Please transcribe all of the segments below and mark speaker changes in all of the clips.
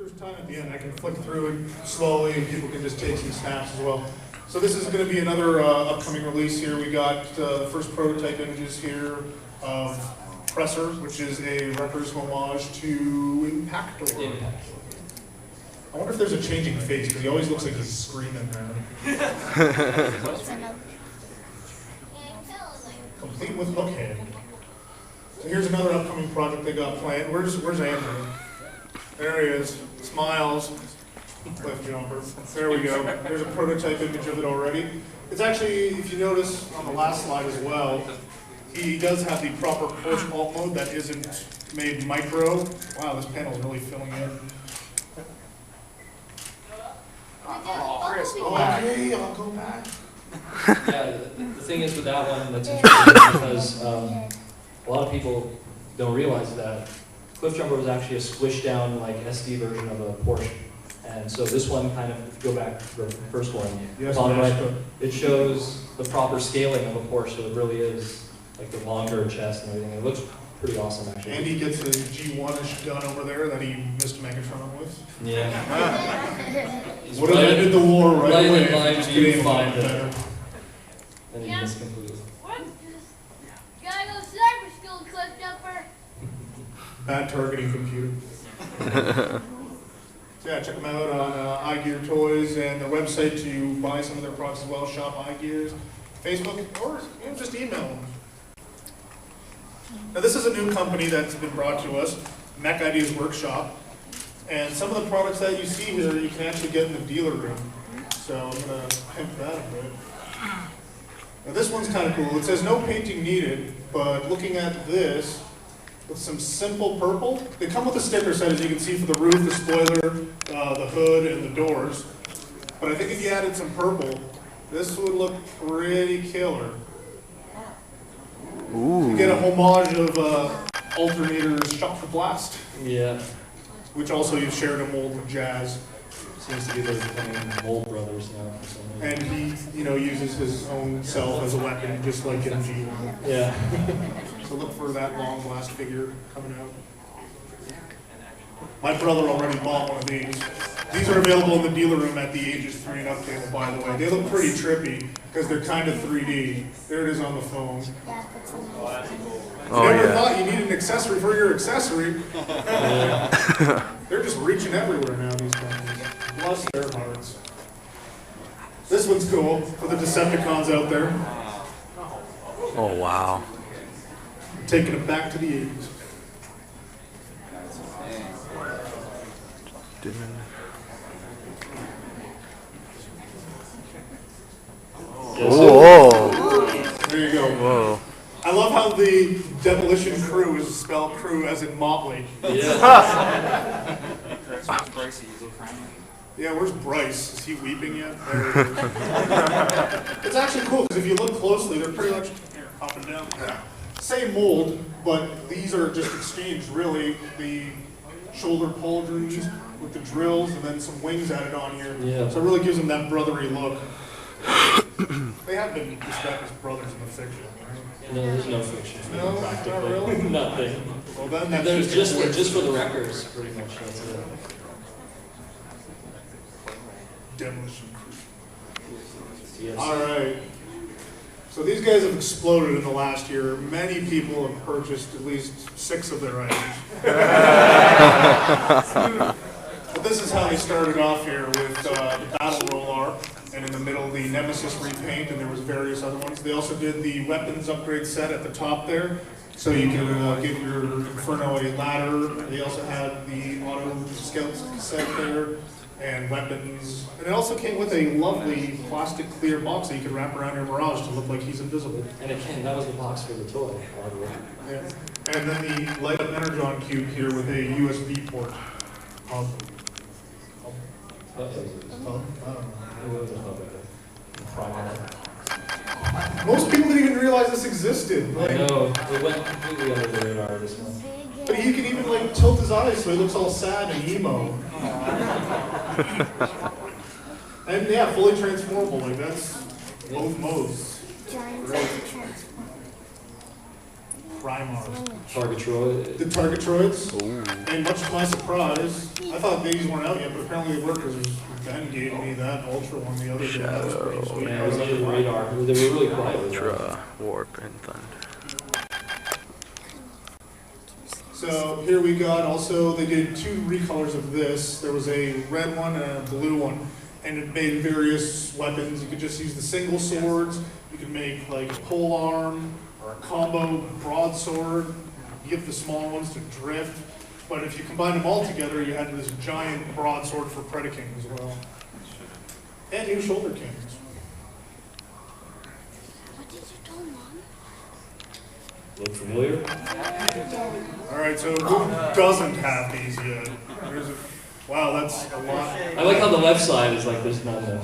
Speaker 1: there's time at the end, I can flick through it slowly and people can just take some snaps as well. So this is going to be another upcoming release here. We got the first prototype images here of Presser, which is a Wreckers homage to Impactor. I wonder if there's a changing face, because he always looks like he's screaming, man. Complete with hook head. So here's another upcoming project they got planned. Where's Andrew? There he is. Smiles. Cliff jumper. There we go. There's a prototype image of it already. It's actually, if you notice on the last slide as well, he does have the proper Porsche alt mode that isn't made micro. Wow, this panel's really filling in.
Speaker 2: Oh, Chris,
Speaker 1: Okay, I'll go back.
Speaker 3: Yeah, the thing is with that one that's interesting because a lot of people don't realize that Cliff Jumper was actually a squished down like SD version of a Porsche. And so this one kind of, if you go back to the first one,
Speaker 1: Yes,
Speaker 3: on right, it shows the proper scaling of a Porsche, so it really is like the longer chest and everything. It looks pretty awesome actually.
Speaker 1: And he gets his G1-ish gun over there that he missed Megatron with.
Speaker 3: Yeah.
Speaker 1: Would have ended the war right away.
Speaker 3: Line
Speaker 1: Just
Speaker 3: view
Speaker 1: kidding.
Speaker 3: find it. Then he missed completely.
Speaker 4: Gotta go cyber school, Cliff Jumper.
Speaker 1: Bad targeting computer. So yeah, check them out on iGear Toys and their website to buy some of their products as well. Shop iGears, Facebook, or just email them. Now this is a new company that's been brought to us, Mech Ideas Workshop. And some of the products that you see here, you can actually get in the dealer room. So I'm going to pimp that a bit. Now this one's kind of cool. It says no painting needed, but looking at this, with some simple purple. They come with a sticker set, as you can see, for the roof, the spoiler, the hood, and the doors. But I think if you added some purple, this would look pretty killer.
Speaker 2: Ooh.
Speaker 1: You get a homage of Alternator's Shock the Blast,
Speaker 3: Yeah.
Speaker 1: which also you've shared a mold with Jazz.
Speaker 3: Seems to be they're becoming old brothers now for some reason.
Speaker 1: And he, uses his own self as a weapon, just like in G1.
Speaker 3: Yeah.
Speaker 1: So look for that long blast figure coming out. My brother already bought one of these. These are available in the dealer room at the ages 3 and up table, by the way. They look pretty trippy because they're kind of 3D. There it is on the phone.
Speaker 2: Oh,
Speaker 1: You never
Speaker 2: yeah.
Speaker 1: thought you needed an accessory for your accessory. They're just reaching everywhere now, these companies. Bless their hearts. This one's cool for the Decepticons out there.
Speaker 2: Oh, wow.
Speaker 1: Taking it back to the 80s.
Speaker 2: Whoa.
Speaker 1: There you go.
Speaker 2: Whoa.
Speaker 1: I love how the Demolition Crew is spelled crew as in Motley.
Speaker 3: Yeah.
Speaker 1: Yeah, where's Bryce? Is he weeping yet? There it is. It's actually cool because if you look closely, they're pretty much here, up and down. Same mold, but these are just exchanged really. The shoulder pauldrons with the drills and then some wings added on here.
Speaker 3: Yeah.
Speaker 1: So it really gives them that brotherly look. They have been described as brothers in the fiction, right?
Speaker 3: No, there's no fiction.
Speaker 1: No,
Speaker 3: practically.
Speaker 1: not really?
Speaker 3: Nothing.
Speaker 1: Well, then that's
Speaker 3: There's
Speaker 1: just
Speaker 3: just for the records, pretty much. That's it.
Speaker 1: Demolition Crew.
Speaker 3: Yes.
Speaker 1: All right. So these guys have exploded in the last year. Many people have purchased at least 6 of their items. But this is how they started off here with the Battle Roller, and in the middle the Nemesis repaint, and there was various other ones. They also did the weapons upgrade set at the top there, so you can give your Inferno a ladder. They also had the auto scout set there, and weapons. And it also came with a lovely plastic clear box that you could wrap around your Mirage to look like he's invisible.
Speaker 3: And again, that was the box for the toy, by the way.
Speaker 1: Yeah. And then the light up Energon cube here with a USB port. Hub. Most people didn't even realize this existed.
Speaker 3: I know, it went completely under the radar this one.
Speaker 1: But he can even like tilt his eyes so he looks all sad and emo. And yeah, fully transformable. Like that's both modes. Great. Primars.
Speaker 3: Targetroid.
Speaker 1: The Targetroids.
Speaker 2: Ooh.
Speaker 1: And much to my surprise, I thought these weren't out yet, but apparently they were because Ben gave me that Ultra one the other day. That was pretty sweet.
Speaker 3: Yeah, it was under the radar. They were really quiet with that.
Speaker 2: Ultra, Warp, and Thunder.
Speaker 1: So here we got also, they did 2 recolors of this. There was a red one and a blue one. And it made various weapons. You could just use the single swords. You could make like a pole arm or a combo broadsword. You get the small ones to drift. But if you combine them all together, you had this giant broadsword for Predaking as well. And new shoulder cannons.
Speaker 4: What did you tell Mom?
Speaker 3: Look familiar?
Speaker 1: All right, so who doesn't have these yet? Wow, that's a lot.
Speaker 3: I like how the left side is like there's none though.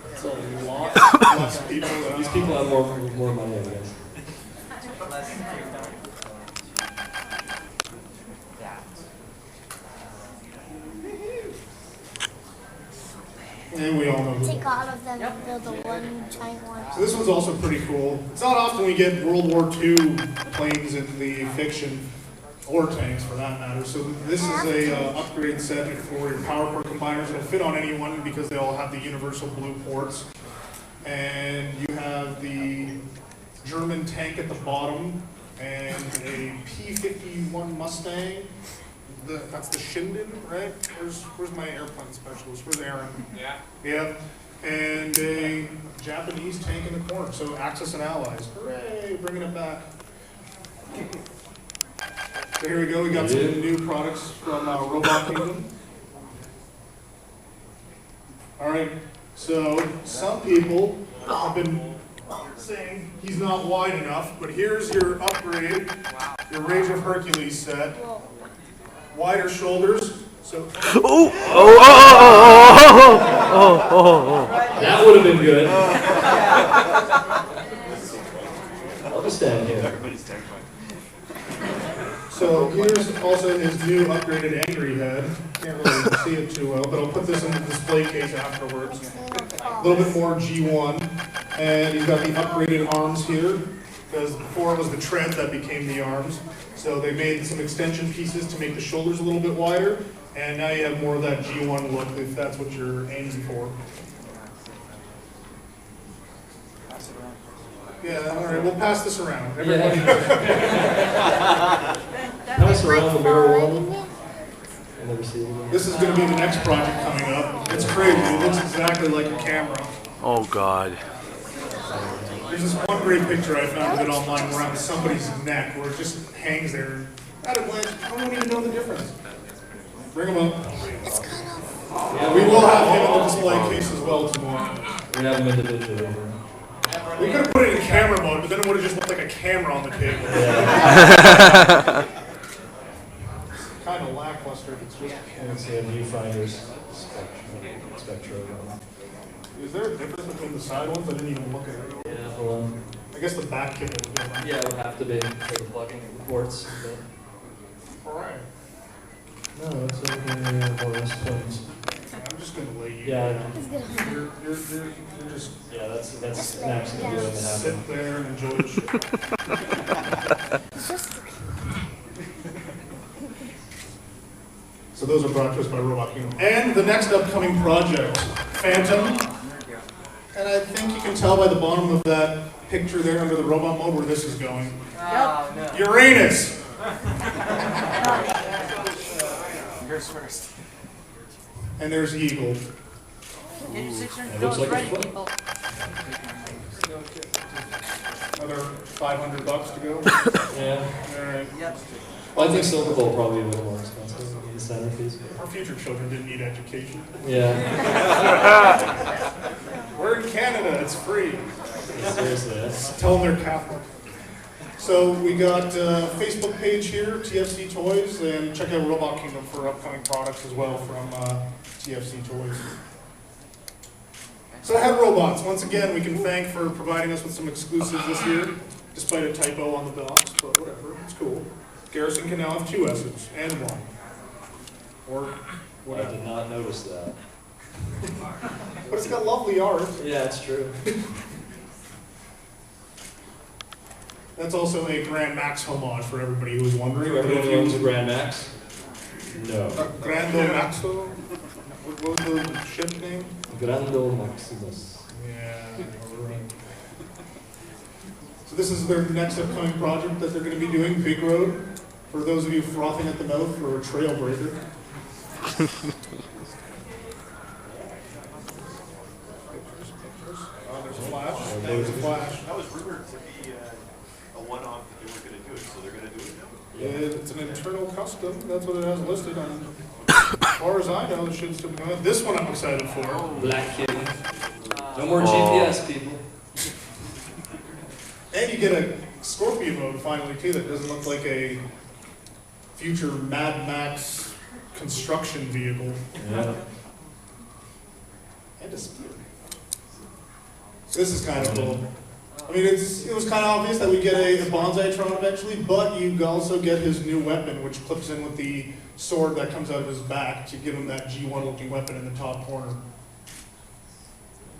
Speaker 1: That's a lot less people.
Speaker 3: These people have more money, I guess.
Speaker 1: And we all know who.
Speaker 4: Take all of them and build the one giant one.
Speaker 1: So this one's also pretty cool. It's not often we get World War II planes in the fiction, or tanks for that matter. So this is a upgrade set for your power core combiners. It'll fit on anyone because they all have the universal blue ports. And you have the German tank at the bottom and a P-51 Mustang. That's the Shinden, right? Where's my airplane specialist? Where's Aaron?
Speaker 5: Yeah.
Speaker 1: Yeah. And a Japanese tank in the corner. So Axis and Allies. Hooray, bringing it back. So here we go. We got some new products from Robot Kingdom. All right. So some people have been saying he's not wide enough, but here's your upgrade, your Rage of Hercules set. Wider shoulders. So.
Speaker 3: That would have been good. I'll just stand here.
Speaker 1: So here's also his new upgraded Angry Head. Can't really see it too well, but I'll put this in the display case afterwards. A little bit more G1. And he's got the upgraded arms here, because before it was the tread that became the arms. So they made some extension pieces to make the shoulders a little bit wider, and now you have more of that G1 look if that's what you're aiming for. Yeah, all right, we'll pass this around. Everybody.
Speaker 3: Pass around the mirror one. I never see it again.
Speaker 1: This is going to be the next project coming up. It's crazy. It looks exactly like a camera.
Speaker 2: Oh God.
Speaker 1: There's this one great picture I found of it online around somebody's neck where it just hangs there. At a glance, I don't even know the difference. Bring him up.
Speaker 3: Yeah,
Speaker 1: We will have him in the display case as well tomorrow.
Speaker 3: We have them individually.
Speaker 1: We could have put it in camera mode, but then it would have just looked like a camera on the table. Kind of lackluster if it's just.
Speaker 3: And it's a viewfinder's spectrum.
Speaker 1: Is there a difference between the side ones? I didn't even look at it.
Speaker 3: Yeah, hold on.
Speaker 1: I guess the back kit is different.
Speaker 3: Yeah, it would have to be for the plugging of the ports.
Speaker 1: All right.
Speaker 3: No, it's over more or less points.
Speaker 1: I'm just going to lay you.
Speaker 3: Yeah.
Speaker 1: down. You're just
Speaker 3: Yeah, that's an accident doing to happen.
Speaker 1: sit there and enjoy the show. So those are brought to us by Robot Kingdom. And the next upcoming project, Phantom. And I think you can tell by the bottom of that picture there under the robot mode where this is going.
Speaker 5: Oh, no.
Speaker 1: Uranus!
Speaker 5: Yours first.
Speaker 1: And there's Eagle.
Speaker 3: It looks like a foot.
Speaker 1: Another $500 to go.
Speaker 3: Yeah.
Speaker 1: All right.
Speaker 5: Yep.
Speaker 3: Well, I think Silver Bowl probably a little more expensive. The centerpiece.
Speaker 1: Our future children didn't need education.
Speaker 3: Yeah.
Speaker 1: We're in Canada, it's free.
Speaker 3: Seriously,
Speaker 1: Tell them they're Catholic. So we got a Facebook page here, TFC Toys, and check out Robot Kingdom for upcoming products as well from TFC Toys. So Head Robots, once again, we can thank for providing us with some exclusives this year, despite a typo on the box, but whatever, it's cool. Garrison can now have 2 S's and 1. Or
Speaker 3: I
Speaker 1: whatever.
Speaker 3: did not notice that.
Speaker 1: But it's got lovely art.
Speaker 3: Yeah, it's true.
Speaker 1: That's also a Grand Max homage for everybody who was wondering.
Speaker 3: For everyone who owns a Grand Max? No.
Speaker 1: Grando Maxo? What was the ship name?
Speaker 3: Grando Maximus.
Speaker 1: Yeah. Alright. So this is their next upcoming project that they're going to be doing, Big Road. For those of you frothing at the mouth for a trailbreaker. Oh, there's a flash. There's a flash.
Speaker 6: That was rumored to be a one-off that they were going to do it, so they're going to do it now.
Speaker 1: It's an internal custom. That's what it has listed on. As far as I know, it should still be going. This one I'm excited for.
Speaker 3: Black Kitten. No more GPS, people.
Speaker 1: And you get a Scorpion mode finally too. That doesn't look like a future Mad Max construction vehicle.
Speaker 3: Yeah.
Speaker 1: And a spear. This is kind of cool. I mean, it was kind of obvious that we get a Bonsai-tron eventually, but you also get his new weapon, which clips in with the sword that comes out of his back to give him that G1-looking weapon in the top corner.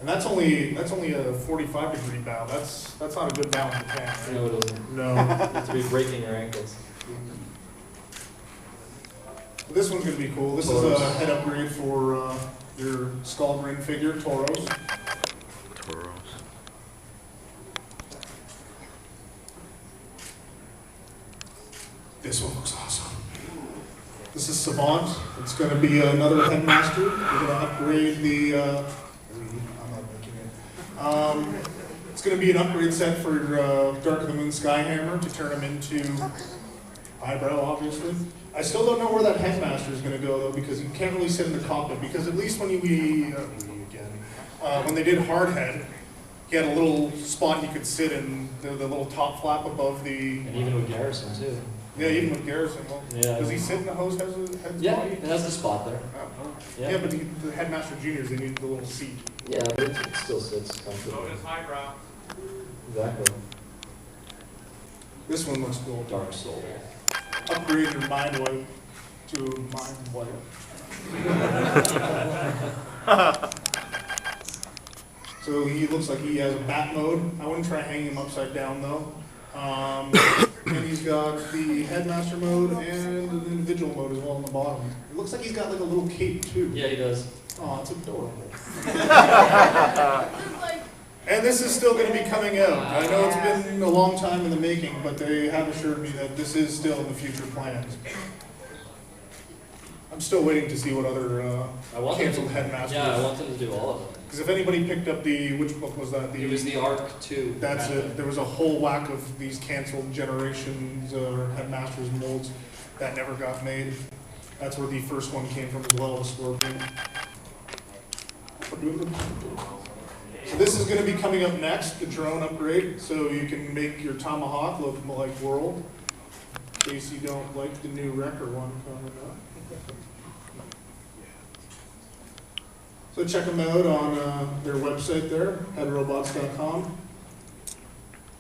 Speaker 1: And that's only a 45-degree bow. That's not a good bow in Japan, right?
Speaker 3: No, it isn't.
Speaker 1: No.
Speaker 3: You have to be breaking your ankles.
Speaker 1: This one's going to be cool. This is a head upgrade for your Skullgrin figure, Tauros.
Speaker 2: Toros.
Speaker 1: This one looks awesome. This is Savant. It's going to be another headmaster. We're going to upgrade the. I'm not making it. It's going to be an upgrade set for Dark of the Moon Skyhammer to turn him into eyebrow, obviously. I still don't know where that headmaster is going to go though, because you can't really sit in the cockpit. Because at least when when they did Hardhead, he had a little spot he could sit in, the little top flap above the.
Speaker 3: And even with Garrison, too.
Speaker 1: Yeah, even with Garrison. Well,
Speaker 3: Yeah.
Speaker 1: does he sit in the hose head's
Speaker 3: Yeah,
Speaker 1: body?
Speaker 3: it has the spot there.
Speaker 1: Oh, well.
Speaker 3: Yeah.
Speaker 1: Yeah, but the headmaster juniors, they need the little seat.
Speaker 3: Yeah, but it still sits comfortably.
Speaker 6: highbrow.
Speaker 3: Exactly.
Speaker 1: This one looks cool.
Speaker 3: Dark Soul.
Speaker 1: Upgrade your mind wipe to mind wipe. So he looks like he has a bat mode. I wouldn't try hanging him upside down though. And he's got the headmaster mode and the individual mode as well on the bottom. It looks like he's got like a little cape too.
Speaker 3: Yeah, he does.
Speaker 1: Oh, it's adorable.
Speaker 4: Looks like
Speaker 1: And this is still going to be coming out. I know it's been a long time in the making, but they have assured me that this is still in the future plans. I'm still waiting to see what other
Speaker 3: I want them
Speaker 1: canceled
Speaker 3: to,
Speaker 1: headmasters.
Speaker 3: yeah, I want them to do all of them.
Speaker 1: Because if anybody picked up which book was that?
Speaker 3: It was the Arc 2.
Speaker 1: That's it. There was a whole whack of these canceled generations or headmasters molds that never got made. That's where the first one came from as well, the Scorpion. So this is going to be coming up next, the drone upgrade, so you can make your Tomahawk look like World, in case you don't like the new Wrecker one coming up. So check them out on their website there, headrobots.com,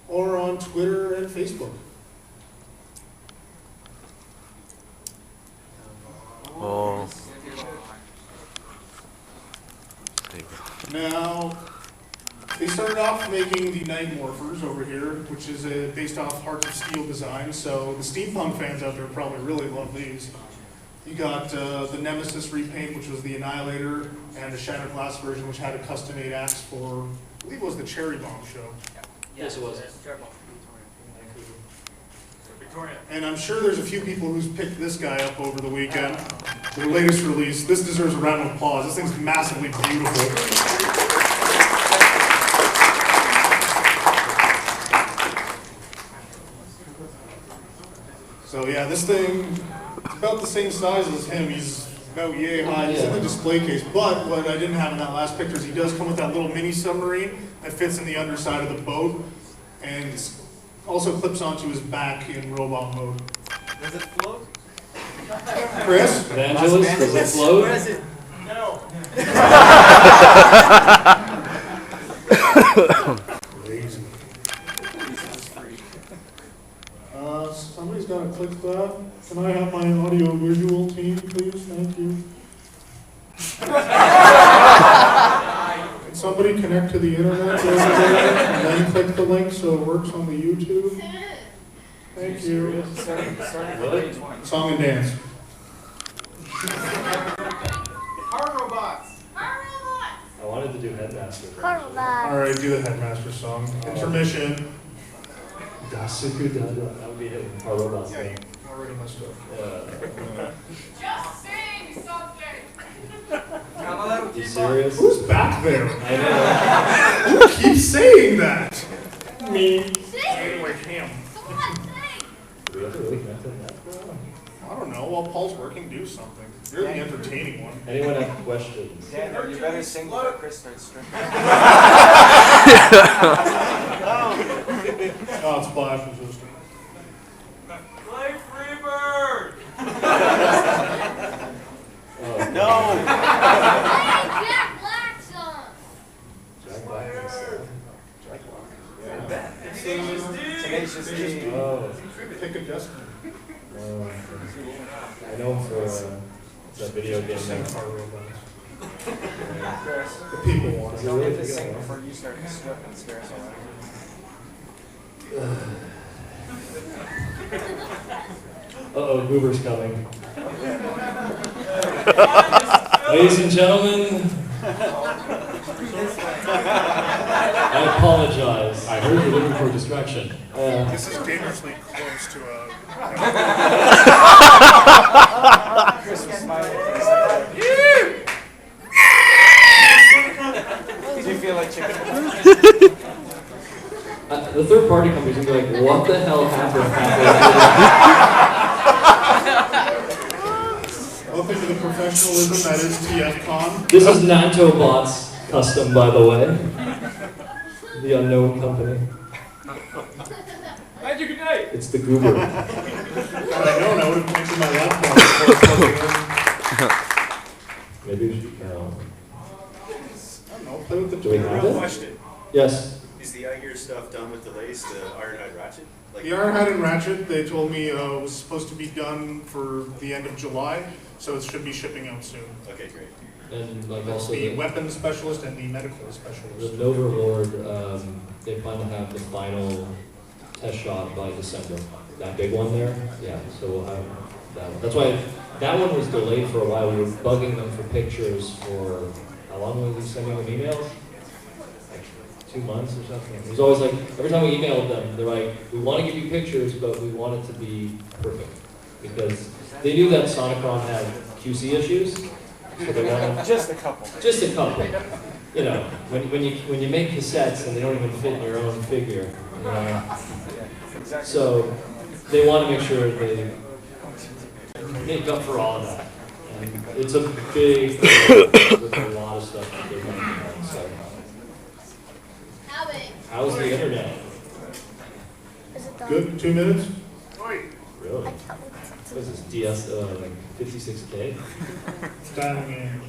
Speaker 1: or on Twitter and Facebook.
Speaker 2: Oh.
Speaker 1: Now, they started off making the Night Morphers over here, which is based off Hearts of Steel design, so the steampunk fans out there probably really love these. You got the Nemesis repaint, which was the Annihilator, and the Shattered Glass version, which had a custom-made axe for, I believe it was the Cherry Bomb show.
Speaker 3: Yes, it was.
Speaker 6: Victoria.
Speaker 1: And I'm sure there's a few people who's picked this guy up over the weekend. Their latest release. This deserves a round of applause. This thing's massively beautiful. So yeah, this thing, it's about the same size as him. He's about yay high. He's in the display case. But what I didn't have in that last picture is he does come with that little mini submarine that fits in the underside of the boat. And it's also clips onto his back in robot mode.
Speaker 5: Does it float?
Speaker 1: Chris?
Speaker 3: Evangelist, does it float?
Speaker 5: Where is it? No.
Speaker 1: Crazy. Somebody's got to click that. Can I have my audio visual team, please? Thank you. Can somebody connect connect to the internet over there and then click the link so it works on the YouTube? Thank you.
Speaker 5: Starting at page 1.
Speaker 1: Song and dance.
Speaker 5: Car robots.
Speaker 3: I wanted to do Headmaster.
Speaker 1: All right, do the Headmaster song. Intermission.
Speaker 3: That would be hitting Car Robots
Speaker 1: Yeah,
Speaker 3: thing.
Speaker 1: you already messed up.
Speaker 4: Just sing something.
Speaker 3: You serious?
Speaker 1: Who's back there?
Speaker 3: I know.
Speaker 1: Who keeps saying that? Me.
Speaker 4: Sing.
Speaker 1: Anyway, him.
Speaker 4: Come on, sing.
Speaker 3: Do we have to really connect to that?
Speaker 1: I don't know. While Paul's working, do something. You're the entertaining one.
Speaker 3: Anyone have questions?
Speaker 5: Daniel, you better sing before Chris starts stripping.
Speaker 1: Oh, it's flash resistant.
Speaker 5: Play Freebird!
Speaker 6: No!
Speaker 4: Play Jack Black song.
Speaker 3: Jack Black.
Speaker 5: Tenacious D.
Speaker 3: Oh.
Speaker 1: Pick a destiny.
Speaker 3: I know him for that video game.
Speaker 1: Sing
Speaker 3: Now.
Speaker 1: Car Robots.
Speaker 5: Chris,
Speaker 1: The people want it.
Speaker 5: don't get to sing before you start to strip and scare someone.
Speaker 3: Uh-oh, Goober's coming. Ladies and gentlemen, I apologize. I heard you're looking for distraction.
Speaker 1: This is dangerously close to a.
Speaker 5: Chris was smiling. Do you feel like chicken?
Speaker 3: The third party companies will be like, what the hell happened?
Speaker 1: Welcome to the professionalism that is TFcon.
Speaker 3: This is Nantobots custom, by the way. The unknown company.
Speaker 5: Magic good night.
Speaker 3: It's the Goober.
Speaker 1: Had I known, I would have connected my laptop before plugging in.
Speaker 3: Maybe we should.
Speaker 1: I don't know, play with the
Speaker 3: Do we have
Speaker 6: Real
Speaker 3: it?
Speaker 6: question.
Speaker 3: Yes.
Speaker 6: Is the iGear stuff done with delays to ironhide ratchet? Like,
Speaker 1: The Ironhide and Ratchet, they told me was supposed to be done for the end of July, so it should be shipping out soon.
Speaker 6: okay, great.
Speaker 3: And like
Speaker 1: That's
Speaker 3: also
Speaker 1: the
Speaker 3: the
Speaker 1: weapons specialist and the medical specialist.
Speaker 3: Nova Lord, they plan to have the final test shot by December. That big one there? Yeah, so we'll have that one. That's why that one was delayed for a while. We were bugging them for pictures for, how long were we sending them emails? 2 months or something. It was always like, every time we emailed them, they're like, we want to give you pictures, but we want it to be perfect. Because they knew that Sonicron had QC issues, so they wanted
Speaker 5: Just a couple.
Speaker 3: just a couple. You know, when you make cassettes and they don't even fit in your own figure. You know?
Speaker 5: Exactly.
Speaker 3: So they want to make sure they make up for all of that. And it's a big thing with a lot of stuff that they're working on. So how's the internet?
Speaker 1: Good, 2 minutes?
Speaker 3: Really? What is this, DS, like 56K?
Speaker 1: Dialing in.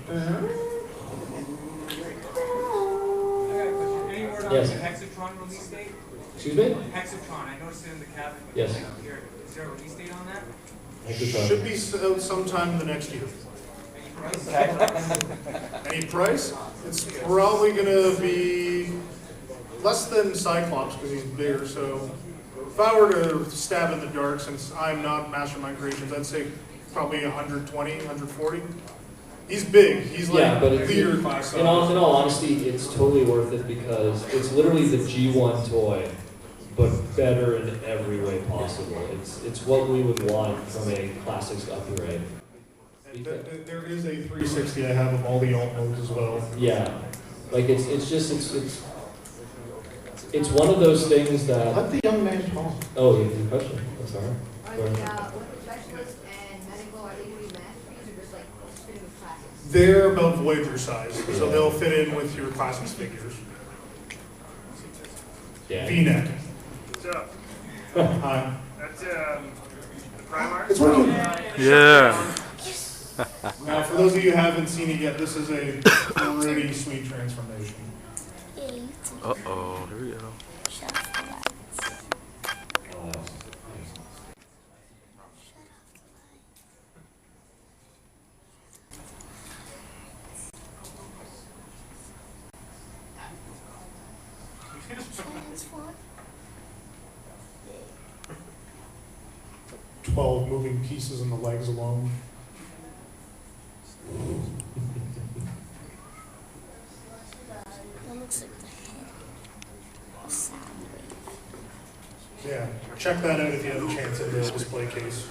Speaker 7: Any word on
Speaker 3: Yes.
Speaker 7: the Hexatron release date?
Speaker 3: Excuse me?
Speaker 7: Hexatron, I noticed it in the cabinet. but
Speaker 3: Yes.
Speaker 7: it's not here. Is there a release date on that?
Speaker 1: Should be out sometime in the next year.
Speaker 7: Any price?
Speaker 1: Any price? It's probably gonna be less than Cyclops because he's bigger, so if I were to stab in the dark, since I'm not Mastermind Creations, I'd say probably 120, 140. He's big, he's like
Speaker 3: Yeah, but it's,
Speaker 1: leader class
Speaker 3: in all
Speaker 1: size.
Speaker 3: honesty, it's totally worth it because it's literally the G1 toy, but better in every way possible. It's what we would want from a classics upgrade.
Speaker 1: And there is a 360 I have of all the alt modes as well.
Speaker 3: Yeah, like it's one of those things that.
Speaker 1: Let the young man talk.
Speaker 3: Oh, you have a question? I'm sorry. Go ahead.
Speaker 8: Weapon specialist and medical, are they going to be masteries or just like fitting with classics?
Speaker 1: They're about Voyager size, so they'll fit in with your classics figures.
Speaker 3: Yeah.
Speaker 1: V-neck.
Speaker 9: What's up?
Speaker 1: Hi.
Speaker 9: That's the Primark?
Speaker 1: It's working.
Speaker 2: Yeah.
Speaker 1: Now, for those of you who haven't seen it yet, this is a pretty sweet transformation.
Speaker 2: Uh-oh, here we go.
Speaker 3: Oh,
Speaker 4: this font?
Speaker 1: 12 moving pieces in the legs alone.
Speaker 4: That looks like the head. A sound wave.
Speaker 1: Yeah, check that out if you have a chance in the display case.